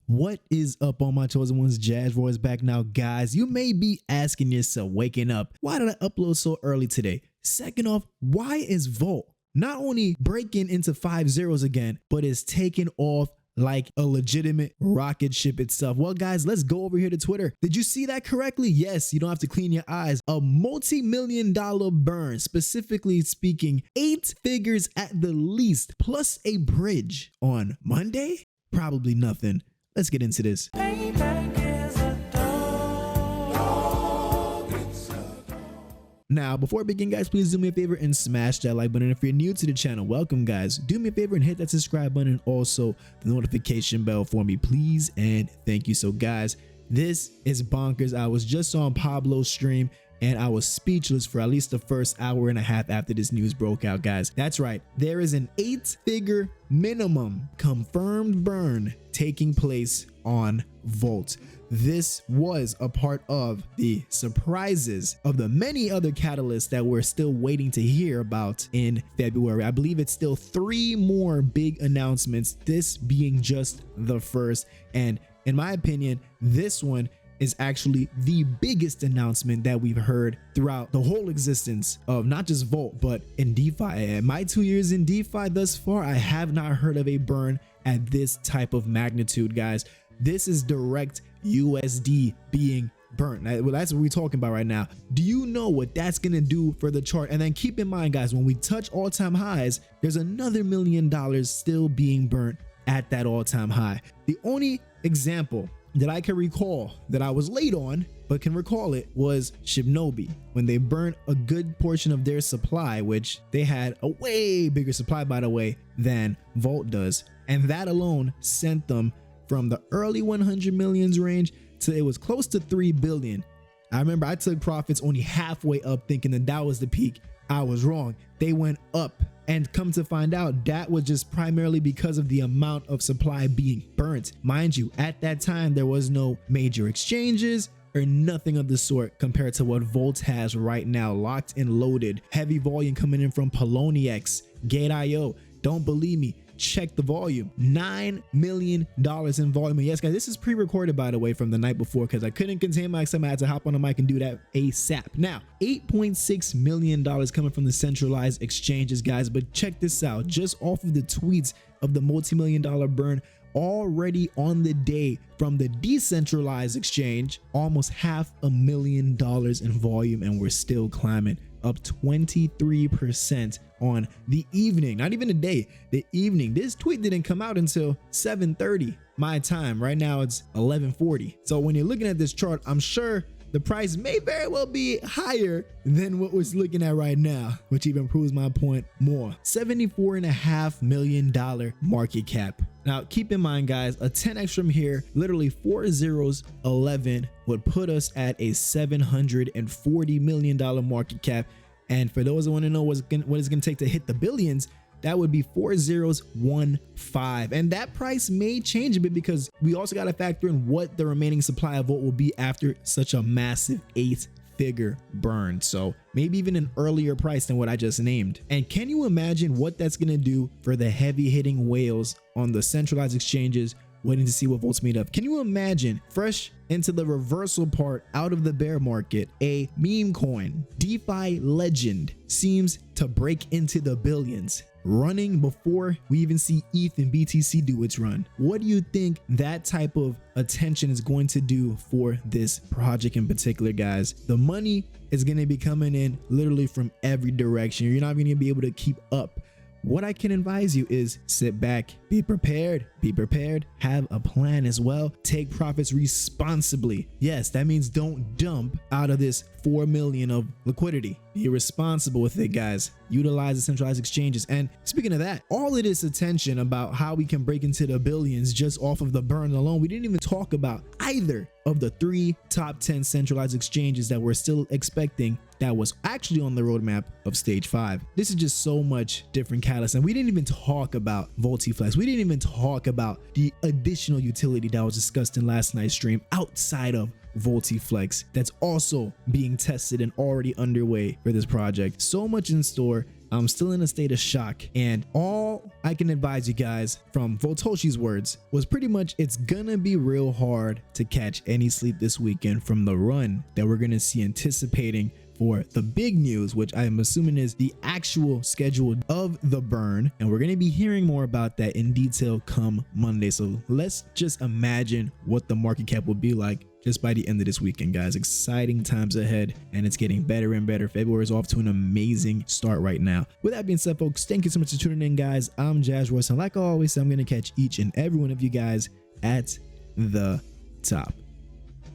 What is up, all my chosen ones? Jazz Roy is back now, guys. You may be asking yourself, waking up, why did I upload so early today? Second off, why is Volt not only breaking into 5 zeros again, but is taking off like a legitimate rocket ship itself? Well, guys, let's go over here to Twitter. Did you see that correctly? Yes, you don't have to clean your eyes. A multi-million-dollar burn, specifically speaking, 8 figures at the least, plus a bridge on Monday? Probably nothing. Let's get into this. Now, before I begin, guys, please do me a favor and smash that like button. If you're new to the channel, welcome, guys. Do me a favor and hit that subscribe button and also the notification bell for me, please, and thank you. So, guys, this is bonkers. I was just on Pablo's stream and I was speechless for at least the first hour and a half after this news broke out, guys. That's right, there is an 8-figure minimum confirmed burn taking place on Volt. This was a part of the surprises of the many other catalysts that we're still waiting to hear about in February. I believe it's still 3 more big announcements, this being just the first. And in my opinion, this one is actually the biggest announcement that we've heard throughout the whole existence of not just Volt, but in DeFi. In my 2 years in DeFi thus far, I have not heard of a burn at this type of magnitude, guys. This is direct USD being burnt. Well, that's what we're talking about right now. Do you know what that's gonna do for the chart? And then keep in mind, guys, when we touch all-time highs, there's another $1 million still being burnt at that all-time high. The only example that I can recall that I was late on but can recall it was Shibnobi, when they burnt a good portion of their supply, which they had a way bigger supply, by the way, than Volt does, and that alone sent them from the early 100 millions range to it was close to 3 billion. I remember I took profits only halfway up thinking that that was the peak. I was wrong. They went up, and come to find out that was just primarily because of the amount of supply being burnt. Mind you, at that time there was no major exchanges or nothing of the sort compared to what Volt has right now, locked and loaded. Heavy volume coming in from Poloniex, Gate.io. Don't believe me? Check the volume. $9 million in volume. And yes, guys, this is pre-recorded, by the way, from the night before, because I couldn't contain myself. I had to hop on the mic and do that ASAP. Now, $8.6 million coming from the centralized exchanges, guys. But check this out. Just off of the tweets of the multi-million-dollar burn already on the day from the decentralized exchange, almost $500,000 in volume, and we're still climbing, up 23% on the evening, not even the day, the evening. This tweet didn't come out until 7:30 my time. Right now it's 11:40. So when you're looking at this chart, I'm sure the price may very well be higher than what we're looking at right now, which even proves my point more. $74.5 million market cap. Now, keep in mind, guys, a 10x from here, literally 4 zeros, 11, would put us at a $740 million market cap. And for those who want to know what it's going to take to hit the billions, that would be 4 zeros, 1 5. And that price may change a bit because we also got to factor in what the remaining supply of Volt will be after such a massive 8-figure burn. So maybe even an earlier price than what I just named. And can you imagine what that's going to do for the heavy hitting whales on the centralized exchanges waiting to see what Volt's made of? Can you imagine, fresh into the reversal part out of the bear market, a meme coin, DeFi legend, seems to break into the billions, running before we even see ETH and BTC do its run? What do you think that type of attention is going to do for this project in particular, guys? The money is going to be coming in literally from every direction. You're not going to be able to keep up. What I can advise you is sit back, be prepared, have a plan as well, take profits responsibly. Yes, that means don't dump out of this 4 million of liquidity. Be responsible with it, guys. Utilize the centralized exchanges. And speaking of that, all of this attention about how we can break into the billions just off of the burn alone, we didn't even talk about either of the 3 top 10 centralized exchanges that we're still expecting that was actually on the roadmap of stage 5. This is just so much different catalyst, and we didn't even talk about VoltiFlex. We didn't even talk about the additional utility that was discussed in last night's stream outside of VoltiFlex that's also being tested and already underway for this project. So much in store. I'm still in a state of shock, and all I can advise you guys from Voltoshi's words was pretty much it's gonna be real hard to catch any sleep this weekend from the run that we're gonna see anticipating for the big news, which I am assuming is the actual schedule of the burn. And we're going to be hearing more about that in detail come Monday. So let's just imagine what the market cap will be like just by the end of this weekend, guys. Exciting times ahead, and it's getting better and better. February is off to an amazing start right now. With that being said, folks, thank you so much for tuning in, guys. I'm Jazz Royce, and like I always say, I'm going to catch each and every one of you guys at the top.